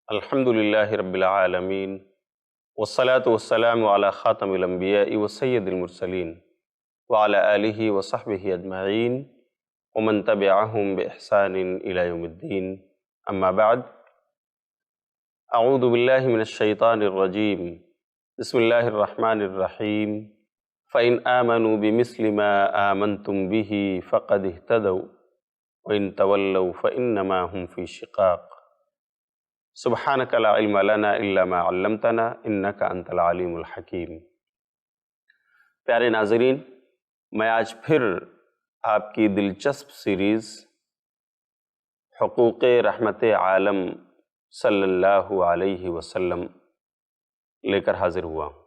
الحمد للہ رب العالمین والصلاة والسلام علی خاتم الانبیاء وسید المرسلین وعلی آلہ وصحبہ اجمعین ومن تبعہم بإحسان الی یوم الدین اما بعد اعوذ باللہ من الشیطان الرجیم بسم اللہ الرحمن الرحیم فإن آمنوا بمثل ما آمنتم به فقد اهتدوا وإن تولوا فإنما هم في شقاق سبحانک لا علم لنا الا ما علمتنا انک انت العلیم الحکیم۔ پیارے ناظرین، میں آج پھر آپ کی دلچسپ سیریز حقوق رحمت عالم صلی اللہ علیہ وسلم لے کر حاضر ہوا ہوں۔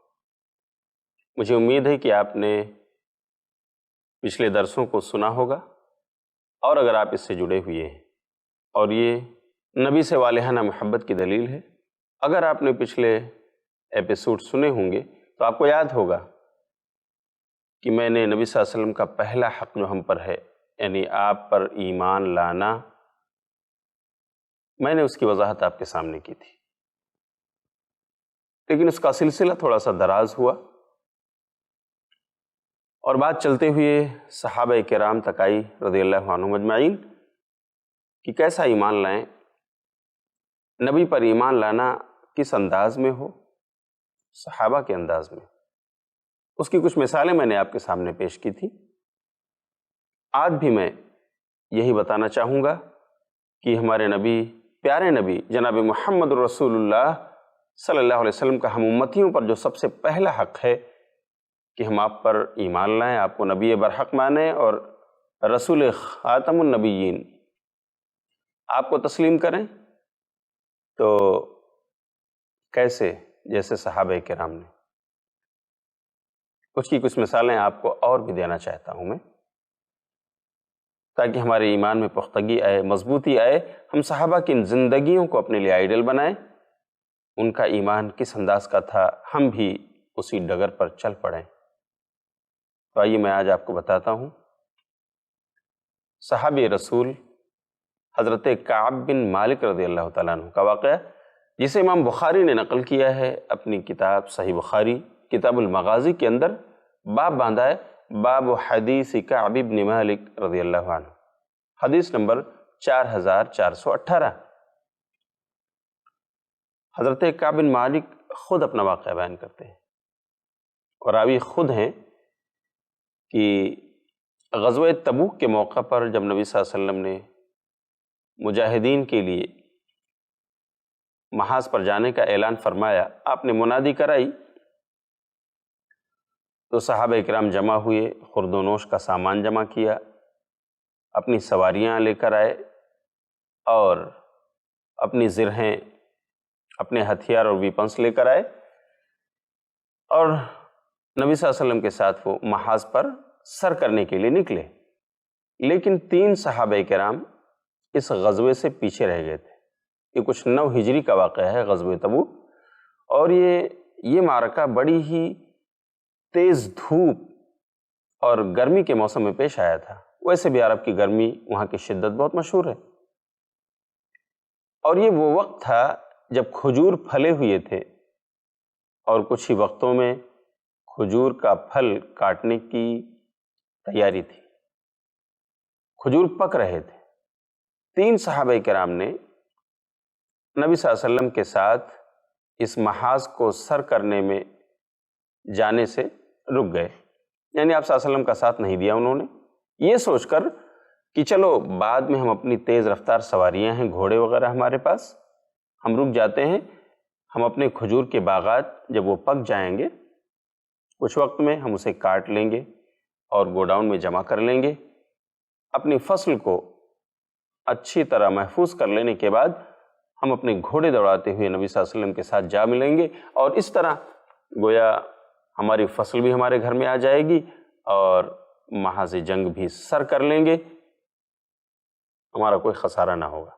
مجھے امید ہے کہ آپ نے پچھلے درسوں کو سنا ہوگا، اور اگر آپ اس سے جڑے ہوئے ہیں، اور یہ نبی سے والہانہ محبت کی دلیل ہے، اگر آپ نے پچھلے ایپیسوڈ سنے ہوں گے تو آپ کو یاد ہوگا کہ میں نے نبی صلی اللہ علیہ وسلم کا پہلا حق جو ہم پر ہے، یعنی آپ پر ایمان لانا، میں نے اس کی وضاحت آپ کے سامنے کی تھی، لیکن اس کا سلسلہ تھوڑا سا دراز ہوا اور بات چلتے ہوئے صحابہ کرام تک آئی رضی اللہ عنہم اجمعین کہ کیسا ایمان لائیں، نبی پر ایمان لانا کس انداز میں ہو، صحابہ کے انداز میں۔ اس کی کچھ مثالیں میں نے آپ کے سامنے پیش کی تھی۔ آج بھی میں یہی بتانا چاہوں گا کہ ہمارے نبی، پیارے نبی جناب محمد رسول اللہ صلی اللہ علیہ وسلم کا ہم امتیوں پر جو سب سے پہلا حق ہے کہ ہم آپ پر ایمان لائیں، آپ کو نبی برحق مانیں اور رسول خاتم النبیین آپ کو تسلیم کریں، تو کیسے؟ جیسے صحابہ کرام نے۔ اس کی کچھ مثالیں آپ کو اور بھی دینا چاہتا ہوں میں، تاکہ ہمارے ایمان میں پختگی آئے، مضبوطی آئے، ہم صحابہ کی ان زندگیوں کو اپنے لیے آئیڈل بنائیں، ان کا ایمان کس انداز کا تھا، ہم بھی اسی ڈگر پر چل پڑیں۔ تو آئیے میں آج آپ کو بتاتا ہوں صحابی رسول حضرت کعب بن مالک رضی اللہ تعالیٰ عنہ کا واقعہ، جسے امام بخاری نے نقل کیا ہے اپنی کتاب صحیح بخاری کتاب المغازی کے اندر۔ باب باندھا ہے باب حدیث کعب بن مالک رضی اللہ عنہ، حدیث نمبر 4418۔ حضرت کعب بن مالک خود اپنا واقعہ بیان کرتے ہیں، اور راوی خود ہیں کہ غزوہ تبوک کے موقع پر جب نبی صلی اللہ علیہ وسلم نے مجاہدین کے لیے محاذ پر جانے کا اعلان فرمایا، آپ نے منادی کرائی، تو صحابہ کرام جمع ہوئے، خورد و نوش کا سامان جمع کیا، اپنی سواریاں لے کر آئے، اور اپنی زرہیں، اپنے ہتھیار اور ویپنس لے کر آئے، اور نبی صلی اللہ علیہ وسلم کے ساتھ وہ محاذ پر سر کرنے کے لیے نکلے۔ لیکن 3 صحابہ کرام اس غزوے سے پیچھے رہ گئے تھے۔ یہ کچھ 9 ہجری کا واقعہ ہے غزوہ تبوک، اور یہ معرکہ بڑی ہی تیز دھوپ اور گرمی کے موسم میں پیش آیا تھا۔ ویسے بھی عرب کی گرمی، وہاں کی شدت بہت مشہور ہے، اور یہ وہ وقت تھا جب کھجور پھلے ہوئے تھے، اور کچھ ہی وقتوں میں کھجور کا پھل کاٹنے کی تیاری تھی، کھجور پک رہے تھے۔ 3 صحابہ کرام نے نبی صلی اللہ علیہ وسلم کے ساتھ اس محاذ کو سر کرنے میں جانے سے رک گئے، یعنی آپ صلی اللہ علیہ وسلم کا ساتھ نہیں دیا انہوں نے، یہ سوچ کر کہ چلو بعد میں ہم اپنی تیز رفتار سواریاں ہیں، گھوڑے وغیرہ ہمارے پاس، ہم رک جاتے ہیں، ہم اپنے کھجور کے باغات جب وہ پک جائیں گے کچھ وقت میں ہم اسے کاٹ لیں گے اور گوڈاؤن میں جمع کر لیں گے، اپنی فصل کو اچھی طرح محفوظ کر لینے کے بعد ہم اپنے گھوڑے دوڑاتے ہوئے نبی صلی اللہ علیہ وسلم کے ساتھ جا ملیں گے، اور اس طرح گویا ہماری فصل بھی ہمارے گھر میں آ جائے گی اور محاذ جنگ بھی سر کر لیں گے، ہمارا کوئی خسارہ نہ ہوگا۔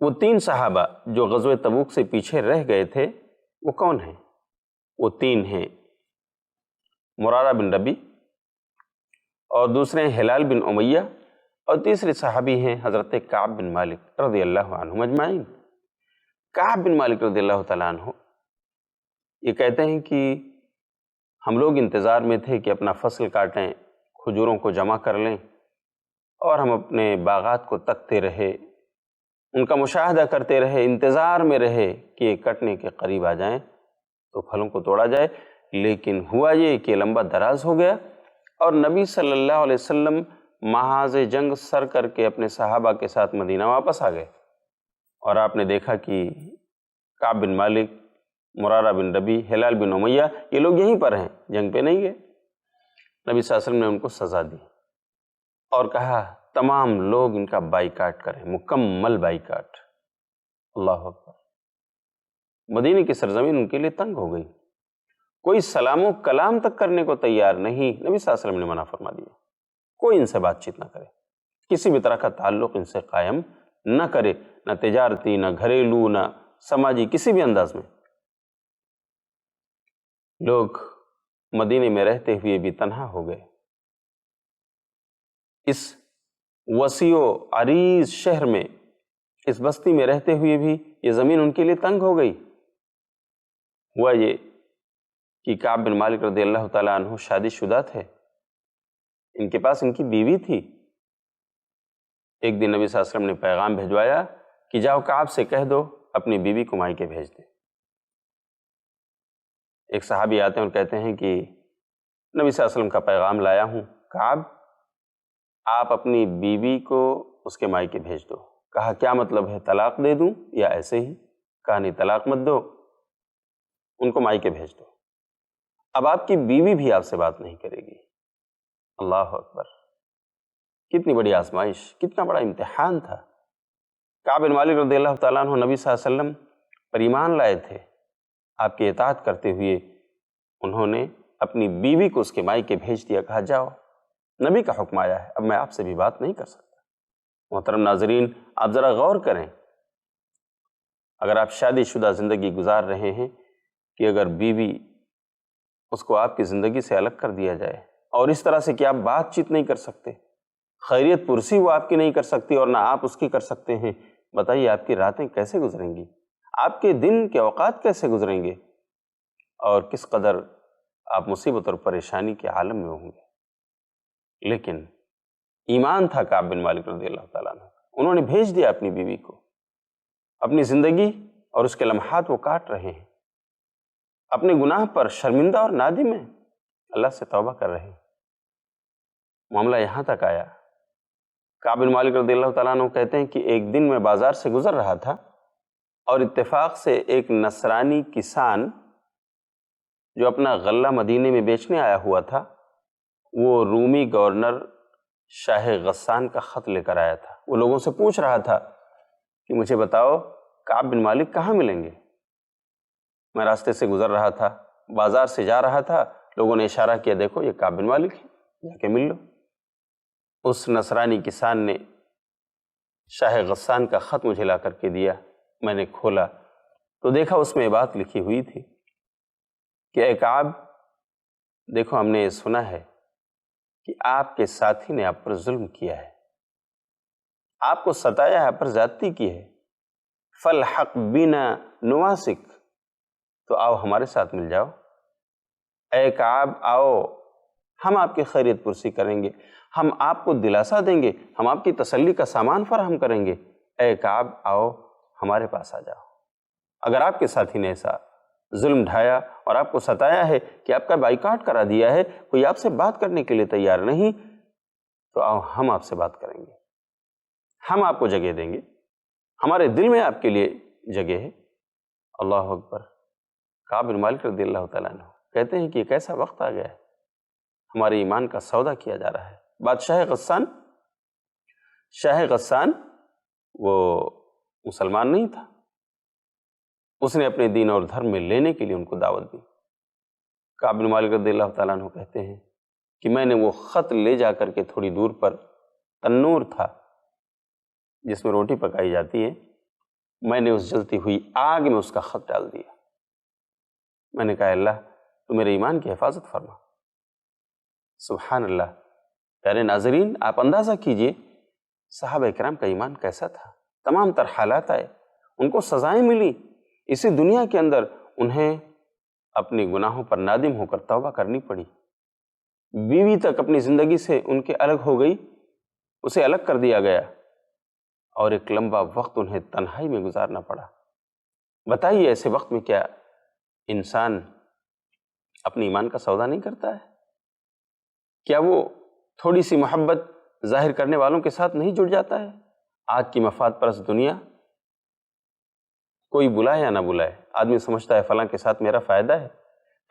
وہ 3 صحابہ جو غزوہ تبوک سے پیچھے رہ گئے تھے، وہ کون ہیں؟ وہ 3 ہیں، مرارہ بن ربی، اور دوسرے ہیں ہلال بن امیہ، اور تیسرے صحابی ہیں حضرت کعب بن مالک رضی اللہ عنہ اجمعین۔ کعب بن مالک رضی اللہ تعالیٰ عنہ یہ کہتے ہیں کہ ہم لوگ انتظار میں تھے کہ اپنا فصل کاٹیں، کھجوروں کو جمع کر لیں، اور ہم اپنے باغات کو تکتے رہے، ان کا مشاہدہ کرتے رہے، انتظار میں رہے کہ یہ کٹنے کے قریب آ جائیں تو پھلوں کو توڑا جائے۔ لیکن ہوا یہ کہ لمبا دراز ہو گیا، اور نبی صلی اللہ علیہ وسلم محاذ جنگ سر کر کے اپنے صحابہ کے ساتھ مدینہ واپس آ گئے، اور آپ نے دیکھا کہ کعب بن مالک، مرارہ بن ربی، ہلال بن امیہ یہ لوگ یہیں پر ہیں، جنگ پہ نہیں گئے۔ نبی صلی اللہ علیہ وسلم نے ان کو سزا دی اور کہا تمام لوگ ان کا بائیکاٹ کریں، مکمل بائیکاٹ۔ اللہ اکبر۔ مدینے کی سرزمین ان کے لیے تنگ ہو گئی، کوئی سلام و کلام تک کرنے کو تیار نہیں۔ نبی صلی اللہ علیہ وسلم نے منع فرما دیا، کوئی ان سے بات چیت نہ کرے، کسی بھی طرح کا تعلق ان سے قائم نہ کرے، نہ تجارتی، نہ گھریلو، نہ سماجی، کسی بھی انداز میں۔ لوگ مدینے میں رہتے ہوئے بھی تنہا ہو گئے، اس وسیع و عریض شہر میں، اس بستی میں رہتے ہوئے بھی یہ زمین ان کے لیے تنگ ہو گئی۔ ہوا یہ کہ کعب بن مالک رضی اللہ تعالیٰ عنہ شادی شدہ تھے، ان کے پاس ان کی بیوی تھی۔ ایک دن نبی صلی اللہ علیہ وسلم نے پیغام بھیجوایا کہ جاؤ کعب سے کہہ دو اپنی بیوی کو مائکے بھیج دے۔ ایک صحابی آتے ہیں اور کہتے ہیں کہ نبی صلی اللہ علیہ وسلم کا پیغام لایا ہوں، کعب آپ اپنی بیوی کو اس کے مائکے بھیج دو۔ کہا کیا مطلب ہے، طلاق دے دوں یا ایسے ہی؟ کہا نہیں، طلاق مت دو، ان کو مائکے بھیج دو، اب آپ کی بیوی بھی آپ سے بات نہیں کرے گی۔ اللہ اکبر، کتنی بڑی آزمائش، کتنا بڑا امتحان تھا۔ کعب بن مالک رضی اللہ تعالیٰ عنہ نبی صلی اللہ علیہ وسلم پر ایمان لائے تھے، آپ کی اطاعت کرتے ہوئے انہوں نے اپنی بیوی کو اس کے مائکے بھیج دیا، کہا جاؤ، نبی کا حکم آیا ہے، اب میں آپ سے بھی بات نہیں کر سکتا۔ محترم ناظرین، آپ ذرا غور کریں، اگر آپ شادی شدہ زندگی گزار رہے ہیں کہ اگر بیوی اس کو آپ کی زندگی سے الگ کر دیا جائے، اور اس طرح سے کہ آپ بات چیت نہیں کر سکتے، خیریت پرسی وہ آپ کی نہیں کر سکتی اور نہ آپ اس کی کر سکتے ہیں، بتائیے آپ کی راتیں کیسے گزریں گی، آپ کے دن کے اوقات کیسے گزریں گے، اور کس قدر آپ مصیبت اور پریشانی کے عالم میں ہوں گے۔ لیکن ایمان تھا کعب بن مالک رضی اللہ تعالیٰ عنہ، انہوں نے بھیج دیا اپنی بیوی کو۔ اپنی زندگی اور اس کے لمحات وہ کاٹ رہے ہیں، اپنے گناہ پر شرمندہ اور نادم ہیں، اللہ سے توبہ کر رہے ہیں۔ معاملہ یہاں تک آیا، کعب بن مالک رضی اللہ تعالیٰ عنہ کہتے ہیں کہ ایک دن میں بازار سے گزر رہا تھا، اور اتفاق سے ایک نصرانی کسان جو اپنا غلہ مدینے میں بیچنے آیا ہوا تھا، وہ رومی گورنر شاہ غسان کا خط لے کر آیا تھا۔ وہ لوگوں سے پوچھ رہا تھا کہ مجھے بتاؤ کعب بن مالک کہاں ملیں گے؟ میں راستے سے گزر رہا تھا، بازار سے جا رہا تھا، لوگوں نے اشارہ کیا دیکھو یہ کعب بن مالک ہے، جا کے مل لو۔ اس نصرانی کسان نے شاہ غسان کا خط مجھے لا کر کے دیا، میں نے کھولا تو دیکھا اس میں یہ بات لکھی ہوئی تھی کہ اے کعب، دیکھو ہم نے یہ سنا ہے کہ آپ کے ساتھی نے آپ پر ظلم کیا ہے، آپ کو ستایا ہے، آپ پر زیادتی کی ہے، فالحق بنا نواسک، تو آؤ ہمارے ساتھ مل جاؤ۔ اے کعب آؤ، ہم آپ کی خیریت پرسی کریں گے، ہم آپ کو دلاسا دیں گے، ہم آپ کی تسلی کا سامان فراہم کریں گے۔ اے کعب آؤ، ہمارے پاس آ جاؤ۔ اگر آپ کے ساتھی نے ایسا ظلم ڈھایا اور آپ کو ستایا ہے کہ آپ کا بائیکاٹ کرا دیا ہے، کوئی آپ سے بات کرنے کے لیے تیار نہیں، تو آؤ ہم آپ سے بات کریں گے، ہم آپ کو جگہ دیں گے، ہمارے دل میں آپ کے لیے جگہ ہے۔ اللہ اکبر۔ کعب بن مالک رضی اللہ تعالیٰ عنہ کہتے ہیں کہ ایک ایسا وقت آ گیا ہے، ہمارے ایمان کا سودا کیا جا رہا ہے۔ بادشاہ غسان، شاہ غسان وہ مسلمان نہیں تھا، اس نے اپنے دین اور دھرم میں لینے کے لیے ان کو دعوت دی۔ کعب بن مالک رضی اللہ تعالیٰ عنہ کہتے ہیں کہ میں نے وہ خط لے جا کر کے تھوڑی دور پر تنور تھا جس میں روٹی پکائی جاتی ہے، میں نے اس جلتی ہوئی آگ میں اس کا خط ڈال دیا۔ میں نے کہا اللہ تو میرے ایمان کی حفاظت فرما۔ سبحان اللہ۔ پیارے ناظرین، آپ اندازہ کیجئے صحابہ کرام کا ایمان کیسا تھا؟ تمام تر حالات آئے، ان کو سزائیں ملی، اسی دنیا کے اندر انہیں اپنی گناہوں پر نادم ہو کر توبہ کرنی پڑی، بیوی تک اپنی زندگی سے ان کے الگ ہو گئی، اسے الگ کر دیا گیا، اور ایک لمبا وقت انہیں تنہائی میں گزارنا پڑا۔ بتائیے ایسے وقت میں کیا انسان اپنے ایمان کا سودا نہیں کرتا ہے؟ کیا وہ تھوڑی سی محبت ظاہر کرنے والوں کے ساتھ نہیں جڑ جاتا ہے؟ آج کی مفاد پرست دنیا، کوئی بلائے یا نہ بلائے، آدمی سمجھتا ہے فلاں کے ساتھ میرا فائدہ ہے،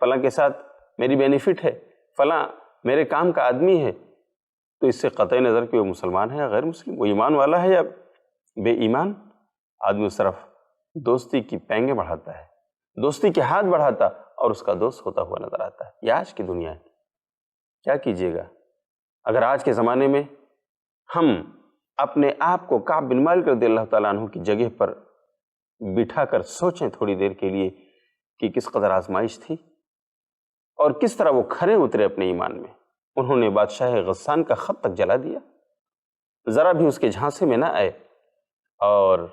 فلاں کے ساتھ میری بینیفٹ ہے، فلاں میرے کام کا آدمی ہے، تو اس سے قطع نظر کہ وہ مسلمان ہے یا غیر مسلم، وہ ایمان والا ہے یا بے ایمان، آدمی اس طرف دوستی کی پینگیں بڑھاتا ہے، دوستی کے ہاتھ بڑھاتا اور اس کا دوست ہوتا ہوا نظر آتا ہے۔ یہ آج کی دنیا ہے۔ کیا کیجیے گا اگر آج کے زمانے میں ہم اپنے آپ کو کعب بن مالک رضی اللہ تعالیٰ عنہ کی جگہ پر بٹھا کر سوچیں تھوڑی دیر کے لیے کہ کس قدر آزمائش تھی اور کس طرح وہ کھرے اترے اپنے ایمان میں۔ انہوں نے بادشاہ غسان کا خط تک جلا دیا، ذرا بھی اس کے جھانسے میں نہ آئے، اور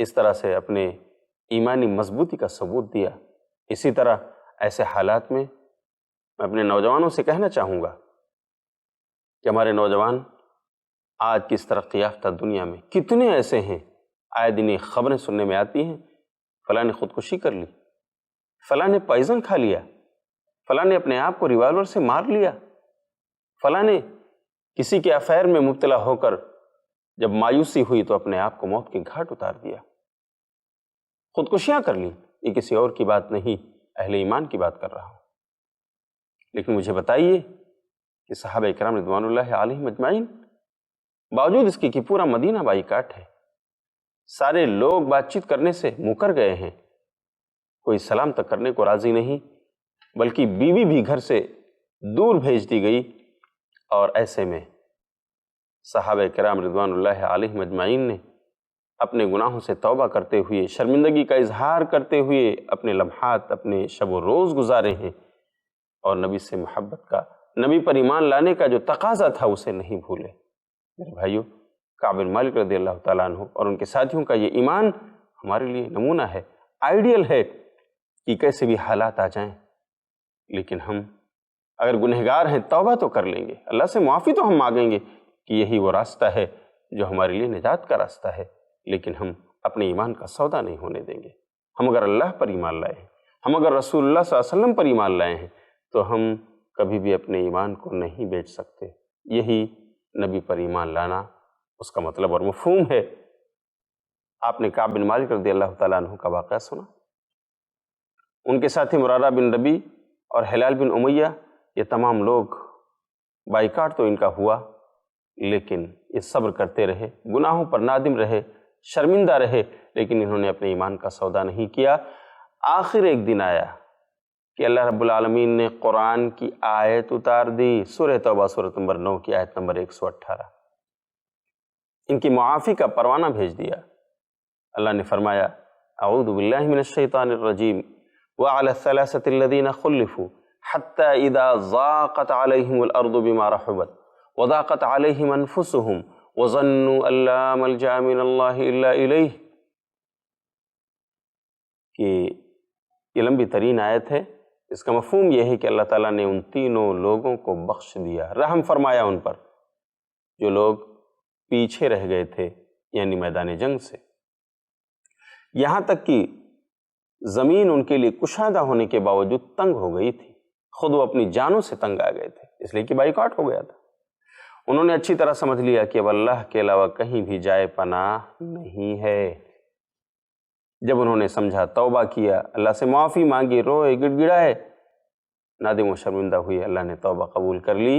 اس طرح سے اپنے ایمانی مضبوطی کا ثبوت دیا۔ اسی طرح ایسے حالات میں میں اپنے نوجوانوں سے کہنا چاہوں گا کہ ہمارے نوجوان آج کی اس ترقی یافتہ دنیا میں کتنے ایسے ہیں، آئے دن یہ خبریں سننے میں آتی ہیں، فلاں نے خودکشی کر لی، فلاں نے پوائزن کھا لیا، فلاں نے اپنے آپ کو ریوالور سے مار لیا، فلاں نے کسی کے افیئر میں مبتلا ہو کر جب مایوسی ہوئی تو اپنے آپ کو موت کے گھاٹ اتار دیا، خودکشیاں کر لی۔ یہ کسی اور کی بات نہیں، اہل ایمان کی بات کر رہا ہوں۔ لیکن مجھے بتائیے کہ صحابہ کرام رضوان اللہ علیہم اجمعین، باوجود اس کی کہ پورا مدینہ بائیکاٹ ہے، سارے لوگ بات چیت کرنے سے مکر گئے ہیں، کوئی سلام تک کرنے کو راضی نہیں، بلکہ بیوی بھی گھر سے دور بھیج دی گئی، اور ایسے میں صحابہ کرام رضوان اللہ علیہم اجمعین نے اپنے گناہوں سے توبہ کرتے ہوئے، شرمندگی کا اظہار کرتے ہوئے اپنے لمحات، اپنے شب و روز گزارے ہیں، اور نبی سے محبت کا، نبی پر ایمان لانے کا جو تقاضا تھا اسے نہیں بھولے۔ میرے بھائیو، کعب بن مالک رضی اللہ تعالیٰ عنہ اور ان کے ساتھیوں کا یہ ایمان ہمارے لیے نمونہ ہے، آئیڈیل ہے کہ کیسے بھی حالات آ جائیں، لیکن ہم اگر گنہگار ہیں توبہ تو کر لیں گے، اللہ سے معافی تو ہم مانگیں گے کہ یہی وہ راستہ ہے جو ہمارے لیے نجات کا راستہ ہے، لیکن ہم اپنے ایمان کا سودا نہیں ہونے دیں گے۔ ہم اگر اللہ پر ایمان لائے ہیں، ہم اگر رسول اللہ صلی اللہ علیہ وسلم پر ایمان لائے ہیں، تو ہم کبھی بھی اپنے ایمان کو نہیں بیچ سکتے۔ یہی نبی پر ایمان لانا اس کا مطلب اور مفہوم ہے۔ آپ نے کعب بن مالک رضی اللہ تعالیٰ عنہ کا واقعہ سنا، ان کے ساتھی مرارہ بن ربیع اور ہلال بن امیہ، یہ تمام لوگ، بائیکاٹ تو ان کا ہوا، لیکن یہ صبر کرتے رہے، گناہوں پر نادم رہے، شرمندہ رہے، لیکن انہوں نے اپنے ایمان کا سودا نہیں کیا۔ آخر ایک دن آیا کہ اللہ رب العالمین نے قرآن کی آیت اتار دی، سورہ توبہ سورۃ نمبر 9 کی آیت نمبر 118، ان کی معافی کا پروانہ بھیج دیا۔ اللہ نے فرمایا، اعوذ باللہ من الشیطان الرجیم، وعلی الثلاثۃ الذین خلفوا حتی اذا ضاقت علیہم الارض بما رحبت وضاقت علیہم انفسہم وظنوا ان لا ملجأ من اللہ الا الیہ۔ کہ یہ لمبی ترین آیت ہے، اس کا مفہوم یہ ہے کہ اللہ تعالیٰ نے ان تینوں لوگوں کو بخش دیا، رحم فرمایا ان پر جو لوگ پیچھے رہ گئے تھے، یعنی میدان جنگ سے، یہاں تک کہ زمین ان کے لیے کشادہ ہونے کے باوجود تنگ ہو گئی تھی، خود وہ اپنی جانوں سے تنگ آ گئے تھے، اس لیے کہ بائیکاٹ ہو گیا تھا۔ انہوں نے اچھی طرح سمجھ لیا کہ اب اللہ کے علاوہ کہیں بھی جائے پناہ نہیں ہے۔ جب انہوں نے سمجھا، توبہ کیا، اللہ سے معافی مانگی، روئے، گڑ گڑائے، نادم و شرمندہ ہوئے، اللہ نے توبہ قبول کر لی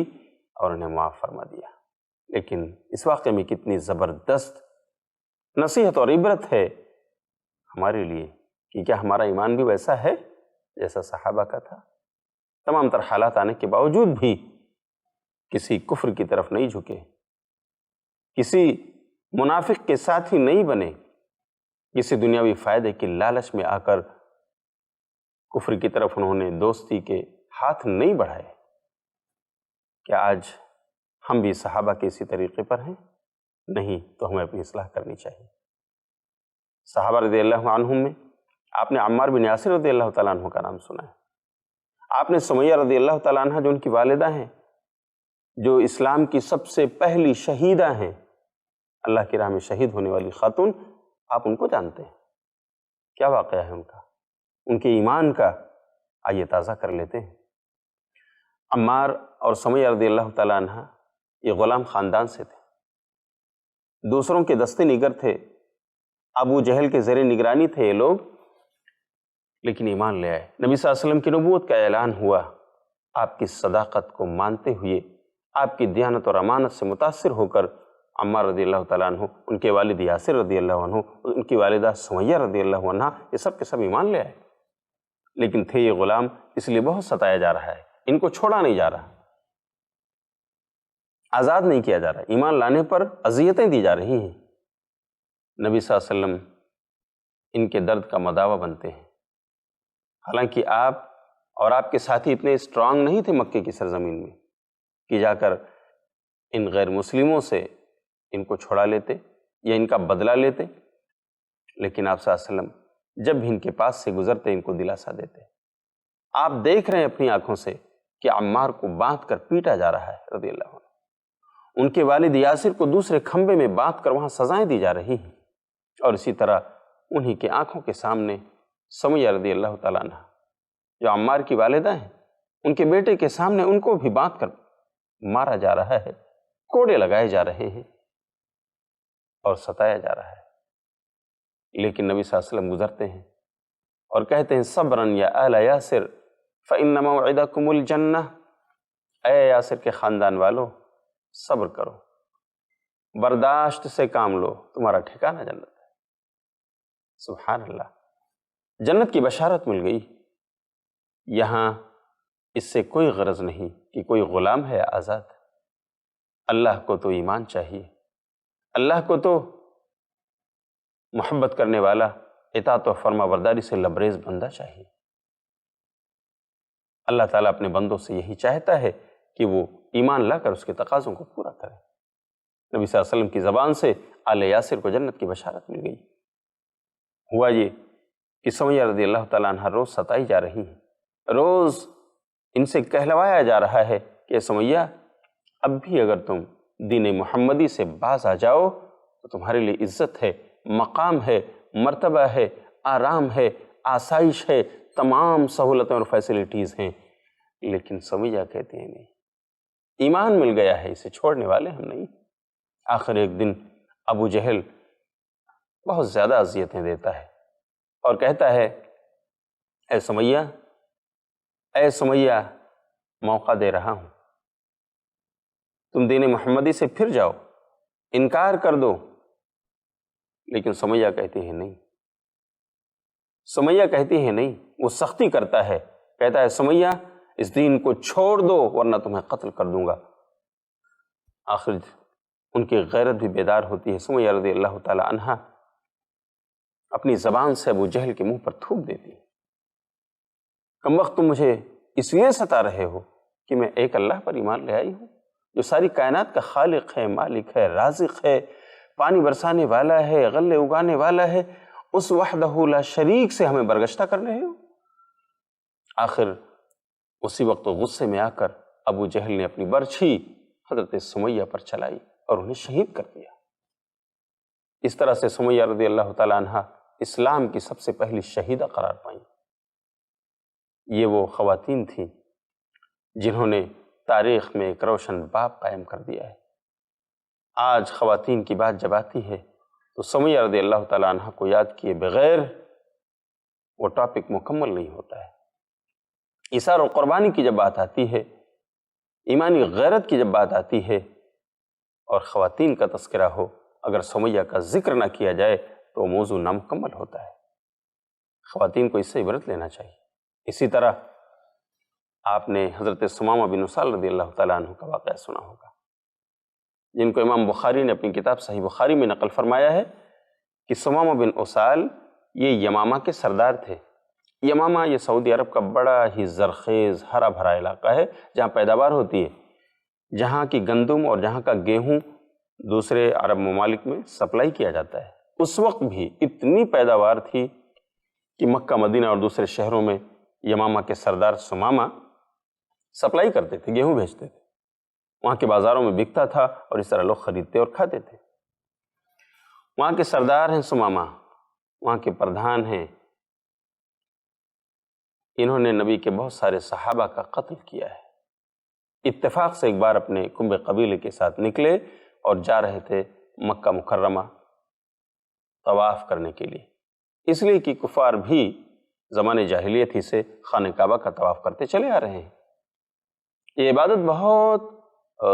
اور انہیں معاف فرما دیا۔ لیکن اس واقعے میں کتنی زبردست نصیحت اور عبرت ہے ہمارے لیے کہ کیا ہمارا ایمان بھی ویسا ہے جیسا صحابہ کا تھا؟ تمام تر حالات آنے کے باوجود بھی کسی کفر کی طرف نہیں جھکے، کسی منافق کے ساتھ ہی نہیں بنے، کسی دنیاوی فائدے کی لالچ میں آ کر کفر کی طرف انہوں نے دوستی کے ہاتھ نہیں بڑھائے۔ کیا آج ہم بھی صحابہ کے اسی طریقے پر ہیں؟ نہیں تو ہمیں اپنی اصلاح کرنی چاہیے۔ صحابہ رضی اللہ عنہم میں آپ نے عمار بن یاسر رضی اللہ تعالیٰ عنہ کا نام سنا ہے، آپ نے سمیہ رضی اللہ تعالیٰ عنہ جو ان کی والدہ ہیں، جو اسلام کی سب سے پہلی شہیدہ ہیں، اللہ کی راہ میں شہید ہونے والی خاتون، آپ ان کو جانتے ہیں، کیا واقعہ ہے ان کا، ان کے ایمان کا، آئیے تازہ کر لیتے ہیں۔ عمار اور سمیہ رضی اللہ تعالیٰ عنہ یہ غلام خاندان سے تھے، دوسروں کے دستے نگر تھے، ابو جہل کے زیر نگرانی تھے یہ لوگ، لیکن ایمان لے آئے۔ نبی صلی اللہ علیہ وسلم کی نبوت کا اعلان ہوا، آپ کی صداقت کو مانتے ہوئے، آپ کی دیانت اور امانت سے متاثر ہو کر عمار رضی اللہ تعالیٰ عنہ، ان کے والد یاسر رضی اللہ عنہ، ان کی والدہ سمیہ رضی اللہ عنہ، یہ سب کے سب ایمان لے آئے، لیکن تھے یہ غلام، اس لیے بہت ستایا جا رہا ہے، ان کو چھوڑا نہیں جا رہا، آزاد نہیں کیا جا رہا، ایمان لانے پر اذیتیں دی جا رہی ہیں۔ نبی صلی اللہ علیہ وسلم ان کے درد کا مداوا بنتے ہیں، حالانکہ آپ اور آپ کے ساتھی اتنے اسٹرانگ نہیں تھے مکے کی سرزمین میں کہ جا کر ان غیر مسلموں سے ان کو چھڑا لیتے یا ان کا بدلہ لیتے، لیکن آپ صلی اللہ علیہ وسلم جب بھی ان کے پاس سے گزرتے ان کو دلاسا دیتے۔ آپ دیکھ رہے ہیں اپنی آنکھوں سے کہ عمار کو باندھ کر پیٹا جا رہا ہے رضی اللہ عنہ، ان کے والد یاسر کو دوسرے کھمبے میں باندھ کر وہاں سزائیں دی جا رہی ہیں، اور اسی طرح انہی کے آنکھوں کے سامنے سمیہ رضی اللہ تعالیٰ عنہ جو عمار کی والدہ ہیں، ان کے بیٹے کے سامنے ان کو بھی باندھ کر مارا جا رہا ہے، کوڑے لگائے جا رہے ہیں اور ستایا جا رہا ہے، لیکن نبی صلی اللہ علیہ وسلم گزرتے ہیں اور کہتے ہیں صبراً یا آل یاسر فإن موعدکم الجنہ، اے یاسر کے خاندان والو صبر کرو، برداشت سے کام لو، تمہارا ٹھکانہ جنت ہے۔ سبحان اللہ، جنت کی بشارت مل گئی۔ یہاں اس سے کوئی غرض نہیں کہ کوئی غلام ہے یا آزاد، اللہ کو تو ایمان چاہیے، اللہ کو تو محبت کرنے والا، اطاعت و فرما برداری سے لبریز بندہ چاہیے۔ اللہ تعالیٰ اپنے بندوں سے یہی چاہتا ہے کہ وہ ایمان لا کر اس کے تقاضوں کو پورا کرے۔ نبی صلی اللہ علیہ وسلم کی زبان سے آل یاسر کو جنت کی بشارت مل گئی۔ ہوا یہ کہ سمیہ رضی اللہ تعالیٰ عنہ روز ستائی جا رہی ہیں، روز ان سے کہلوایا جا رہا ہے کہ سمیہ اب بھی اگر تم دین محمدی سے باز آ جاؤ تو تمہارے لیے عزت ہے، مقام ہے، مرتبہ ہے، آرام ہے، آسائش ہے، تمام سہولتیں اور فیسلٹیز ہیں، لیکن سمیہ کہتے ہیں نہیں، ایمان مل گیا ہے، اسے چھوڑنے والے ہم نہیں۔ آخر ایک دن ابو جہل بہت زیادہ اذیتیں دیتا ہے اور کہتا ہے اے سمیہ، اے سمیہ، موقع دے رہا ہوں، تم دین محمدی سے پھر جاؤ، انکار کر دو، لیکن سمیہ کہتی ہے نہیں، سمیہ کہتی ہے نہیں، وہ سختی کرتا ہے، کہتا ہے سمیہ اس دین کو چھوڑ دو ورنہ تمہیں قتل کر دوں گا۔ آخر ان کی غیرت بھی بیدار ہوتی ہے، سمیہ رضی اللہ تعالی عنہ اپنی زبان سے ابو جہل کے منہ پر تھوک دیتی ہے، کم وقت تم مجھے اس لیے ستا رہے ہو کہ میں ایک اللہ پر ایمان لے آئی ہوں جو ساری کائنات کا خالق ہے، مالک ہے، رازق ہے، پانی برسانے والا ہے، غلے اگانے والا ہے، اس وحدہ لا شریک سے ہمیں برگشتہ کر رہے ہو۔ آخر اسی وقت غصے میں آ کر ابو جہل نے اپنی برچھی حضرت سمیہ پر چلائی اور انہیں شہید کر دیا۔ اس طرح سے سمیہ رضی اللہ تعالی عنہ اسلام کی سب سے پہلی شہیدہ قرار پائیں۔ یہ وہ خواتین تھیں جنہوں نے تاریخ میں ایک روشن باب قائم کر دیا ہے۔ آج خواتین کی بات جب آتی ہے تو سمیہ رضی اللہ تعالی عنہ کو یاد کیے بغیر وہ ٹاپک مکمل نہیں ہوتا ہے۔ ایثار و قربانی کی جب بات آتی ہے، ایمانی غیرت کی جب بات آتی ہے اور خواتین کا تذکرہ ہو، اگر سمیہ کا ذکر نہ کیا جائے تو وہ موضوع نامکمل ہوتا ہے۔ خواتین کو اس سے عبرت لینا چاہیے۔ اسی طرح آپ نے حضرت ثمامہ بن اسال رضی اللہ تعالیٰ عنہ کا واقعہ سنا ہوگا، جن کو امام بخاری نے اپنی کتاب صحیح بخاری میں نقل فرمایا ہے کہ ثمامہ بن اسال یہ یمامہ کے سردار تھے۔ یمامہ یہ سعودی عرب کا بڑا ہی زرخیز ہرا بھرا علاقہ ہے جہاں پیداوار ہوتی ہے، جہاں کی گندم اور جہاں کا گیہوں دوسرے عرب ممالک میں سپلائی کیا جاتا ہے۔ اس وقت بھی اتنی پیداوار تھی کہ مکہ مدینہ اور دوسرے شہروں میں یمامہ کے سردار سمامہ سپلائی کرتے تھے، گیہوں بھیجتے تھے، وہاں کے بازاروں میں بکتا تھا اور اس طرح لوگ خریدتے اور کھاتے تھے۔ وہاں کے سردار ہیں سمامہ، وہاں کے پردھان ہیں، انہوں نے نبی کے بہت سارے صحابہ کا قتل کیا ہے۔ اتفاق سے ایک بار اپنے کنبے قبیلے کے ساتھ نکلے اور جا رہے تھے مکہ مکرمہ طواف کرنے کے لیے، اس لیے کہ کفار بھی زمانے جاہلیت ہی سے خانہ کعبہ کا طواف کرتے چلے آ رہے ہیں۔ یہ عبادت بہت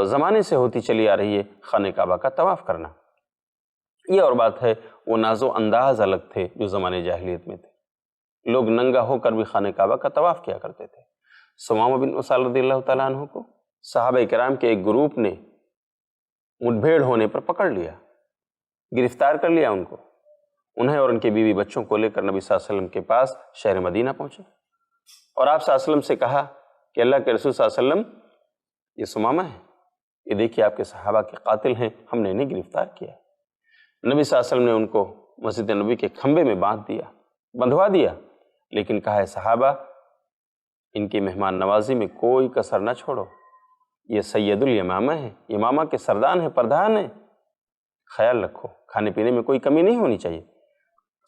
زمانے سے ہوتی چلی آ رہی ہے، خانہ کعبہ کا طواف کرنا۔ یہ اور بات ہے، وہ ناز و انداز الگ تھے جو زمانے جاہلیت میں تھے، لوگ ننگا ہو کر بھی خانہ کعبہ کا طواف کیا کرتے تھے۔ سمامہ بن اسال رضی اللہ تعالیٰ عنہ کو صحابہ کرام کے ایک گروپ نے مٹ بھیڑ ہونے پر پکڑ لیا، گرفتار کر لیا ان کو، انہیں اور ان کے بیوی بچوں کو لے کر نبی صلی اللہ علیہ وسلم کے پاس شہر مدینہ پہنچے اور آپ صلی اللہ علیہ وسلم سے کہا کہ اللہ کے رسول صلی اللہ علیہ وسلم، یہ سمامہ ہے، یہ دیکھیے آپ کے صحابہ کے قاتل ہیں، ہم نے انہیں گرفتار کیا۔ نبی صلی اللہ علیہ وسلم نے ان کو مسجد نبی کے کھمبے میں بندھوا دیا، لیکن کہا ہے صحابہ ان کی مہمان نوازی میں کوئی کسر نہ چھوڑو، یہ سید الیمامہ ہیں، یمامہ کے سردار ہیں، پردھان ہیں، خیال رکھو، کھانے پینے میں کوئی کمی نہیں ہونی چاہیے۔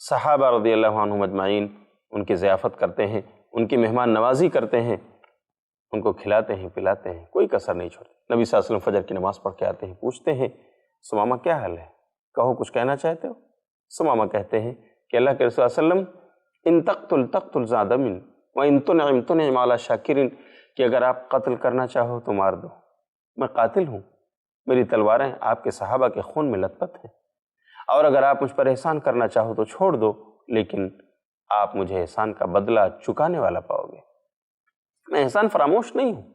صحابہ رضی اللہ عنہم اجمعین ان کی ضیافت کرتے ہیں، ان کی مہمان نوازی کرتے ہیں، ان کو کھلاتے ہیں پلاتے ہیں، کوئی کسر نہیں چھوڑتے۔ نبی صلی اللہ علیہ وسلم فجر کی نماز پڑھ کے آتے ہیں، پوچھتے ہیں سمامہ کیا حال ہے، کہو کچھ کہنا چاہتے ہو؟ سمامہ کہتے ہیں کہ اللہ کے رسول صلی اللہ علیہ وسلم ان تقتل ذا دم وان تنعم علی شاکر، کہ اگر آپ قتل کرنا چاہو تو مار دو، میں قاتل ہوں، میری تلواریں آپ کے صحابہ کے خون میں لت پت ہیں، اور اگر آپ مجھ پر احسان کرنا چاہو تو چھوڑ دو، لیکن آپ مجھے احسان کا بدلہ چکانے والا پاؤ گے، میں احسان فراموش نہیں ہوں۔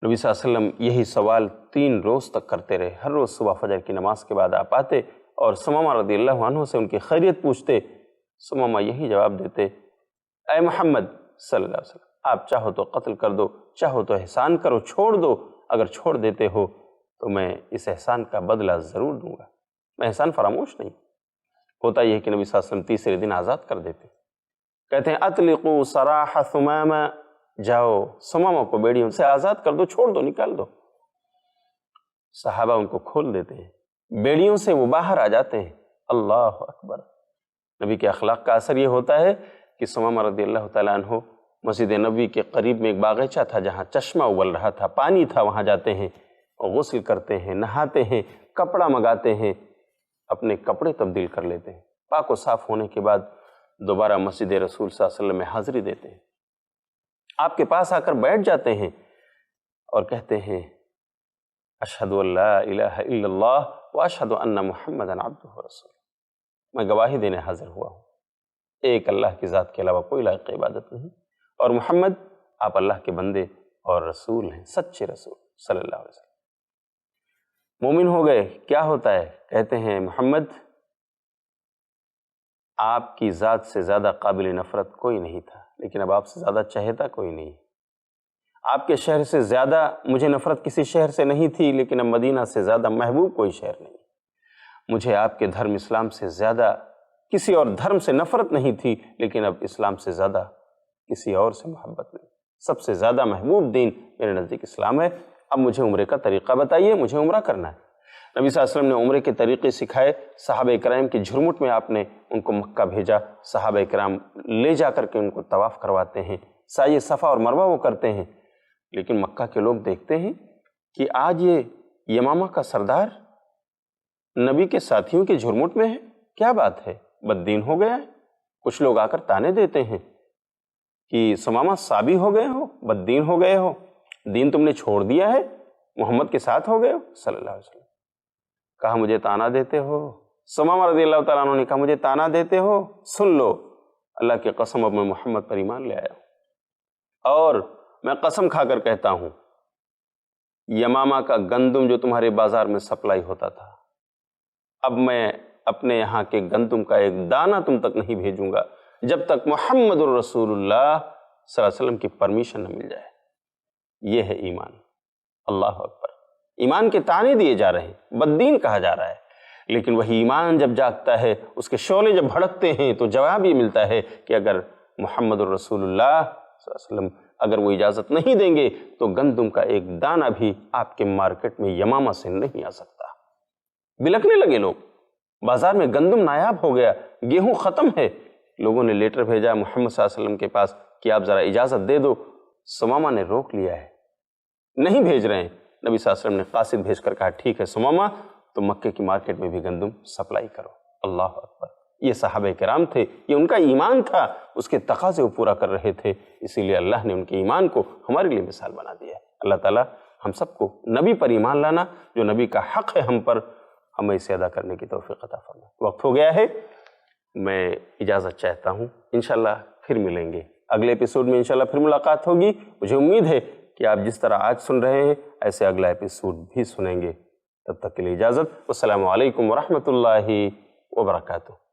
نبی صلی اللہ علیہ وسلم یہی سوال 3 روز تک کرتے رہے، ہر روز صبح فجر کی نماز کے بعد آپ آتے اور سمامہ رضی اللہ عنہ سے ان کی خیریت پوچھتے، سمامہ یہی جواب دیتے، اے محمد صلی اللہ علیہ وسلم، آپ چاہو تو قتل کر دو، چاہو تو احسان کرو، چھوڑ دو، اگر چھوڑ دیتے ہو تو میں اس احسان کا بدلہ ضرور دوں گا، میں احسان فراموش نہیں۔ ہوتا یہ ہے کہ نبی صلی اللہ علیہ وسلم تیسرے دن آزاد کر دیتے، کہتے ہیں اطلقوا سراح ثمامہ، جاؤ سمامہ کو بیڑیوں سے آزاد کر دو، چھوڑ دو، نکال دو۔ صحابہ ان کو کھول دیتے ہیں، بیڑیوں سے وہ باہر آ جاتے ہیں۔ اللہ اکبر! نبی کے اخلاق کا اثر یہ ہوتا ہے کہ سمامہ رضی اللہ تعالیٰ عنہ مسجد نبوی کے قریب میں ایک باغیچہ تھا جہاں چشمہ ابل رہا تھا، پانی تھا، وہاں جاتے ہیں اور غسل کرتے ہیں، نہاتے ہیں، کپڑا منگاتے ہیں، اپنے کپڑے تبدیل کر لیتے ہیں، پاک و صاف ہونے کے بعد دوبارہ مسجد رسول صلی اللہ علیہ وسلم میں حاضری دیتے ہیں، آپ کے پاس آ کر بیٹھ جاتے ہیں اور کہتے ہیں اشہد ان لا الہ الا اللہ واشہد ان محمدا عبدہ ورسولہ، میں گواہی دینے حاضر ہوا ہوں، ایک اللہ کی ذات کے علاوہ کوئی لائق عبادت نہیں، اور محمد آپ اللہ کے بندے اور رسول ہیں، سچے رسول صلی اللہ علیہ وسلم۔ مومن ہو گئے، کیا ہوتا ہے؟ کہتے ہیں محمد آپ کی ذات سے زیادہ قابل نفرت کوئی نہیں تھا، لیکن اب آپ سے زیادہ چہیتا کوئی نہیں، آپ کے شہر سے زیادہ مجھے نفرت کسی شہر سے نہیں تھی، لیکن اب مدینہ سے زیادہ محبوب کوئی شہر نہیں، مجھے آپ کے دھرم اسلام سے زیادہ کسی اور دھرم سے نفرت نہیں تھی، لیکن اب اسلام سے زیادہ کسی اور سے محبت نہیں، سب سے زیادہ محبوب دین میرے نزدیک اسلام ہے، اب مجھے عمرے کا طریقہ بتائیے، مجھے عمرہ کرنا ہے۔ نبی صلی اللہ علیہ وسلم نے عمرے کے طریقے سکھائے، صحابہ کرام کی جھرمٹ میں آپ نے ان کو مکہ بھیجا، صحابہ کرام لے جا کر کے ان کو طواف کرواتے ہیں، سعی صفا اور مروہ وہ کرتے ہیں، لیکن مکہ کے لوگ دیکھتے ہیں کہ آج یہ یمامہ کا سردار نبی کے ساتھیوں کے جھرمٹ میں ہے، کیا بات ہے، بد دین ہو گیا ہے۔ کچھ لوگ آ کر تانے دیتے ہیں کہ سمامہ صابی ہو گئے ہو، بد دین ہو گئے ہو، دین تم نے چھوڑ دیا ہے، محمد کے ساتھ ہو گئے ہو صلی اللہ علیہ وسلم۔ کہا مجھے تانا دیتے ہو، سمامہ رضی اللہ تعالیٰ عنہ نے کہا مجھے تانا دیتے ہو، سن لو، اللہ کی قسم اب میں محمد پر ایمان لے آیا ہوں، اور میں قسم کھا کر کہتا ہوں یمامہ کا گندم جو تمہارے بازار میں سپلائی ہوتا تھا، اب میں اپنے یہاں کے گندم کا ایک دانہ تم تک نہیں بھیجوں گا جب تک محمد الرسول اللہ صلی اللہ علیہ وسلم کی پرمیشن نہ مل جائے۔ یہ ہے ایمان، اللہ اکبر۔ ایمان کے طعنے دیے جا رہے ہیں، بددین کہا جا رہا ہے، لیکن وہی ایمان جب جاگتا ہے، اس کے شعلے جب بھڑکتے ہیں، تو جواب یہ ملتا ہے کہ اگر محمد الرسول اللہ صلی اللہ علیہ وسلم اگر وہ اجازت نہیں دیں گے تو گندم کا ایک دانہ بھی آپ کے مارکیٹ میں یمامہ سے نہیں آ سکتا۔ بلکنے لگے لوگ، بازار میں گندم نایاب ہو گیا، گیہوں ختم ہے۔ لوگوں نے لیٹر بھیجا محمد صلی اللہ علیہ وسلم کے پاس کہ آپ ذرا اجازت دے دو۔ ثمامہ نے روک لیا ہے، نہیں بھیج رہے ہیں۔ نبی صلی اللہ علیہ وسلم نے قاصد بھیج کر کہا ٹھیک ہے ثمامہ، تو مکے کی مارکیٹ میں بھی گندم سپلائی کرو۔ اللہ اکبر! یہ صحابہ کرام تھے، یہ ان کا ایمان تھا، اس کے تقاضے وہ پورا کر رہے تھے، اسی لیے اللہ نے ان کے ایمان کو ہمارے لیے مثال بنا دیا ہے۔ اللہ تعالیٰ ہم سب کو نبی پر ایمان لانا، جو نبی کا حق ہے ہم پر، ہمیں اسے ادا کرنے کی توفیق عطا فرمائے۔ وقت ہو گیا ہے، میں اجازت چاہتا ہوں، انشاءاللہ پھر ملیں گے، اگلے ایپیسوڈ میں انشاءاللہ پھر ملاقات ہوگی۔ مجھے امید ہے کہ آپ جس طرح آج سن رہے ہیں ایسے اگلا ایپیسوڈ بھی سنیں گے۔ تب تک کے لیے اجازت، السلام علیکم ورحمۃ اللہ وبرکاتہ۔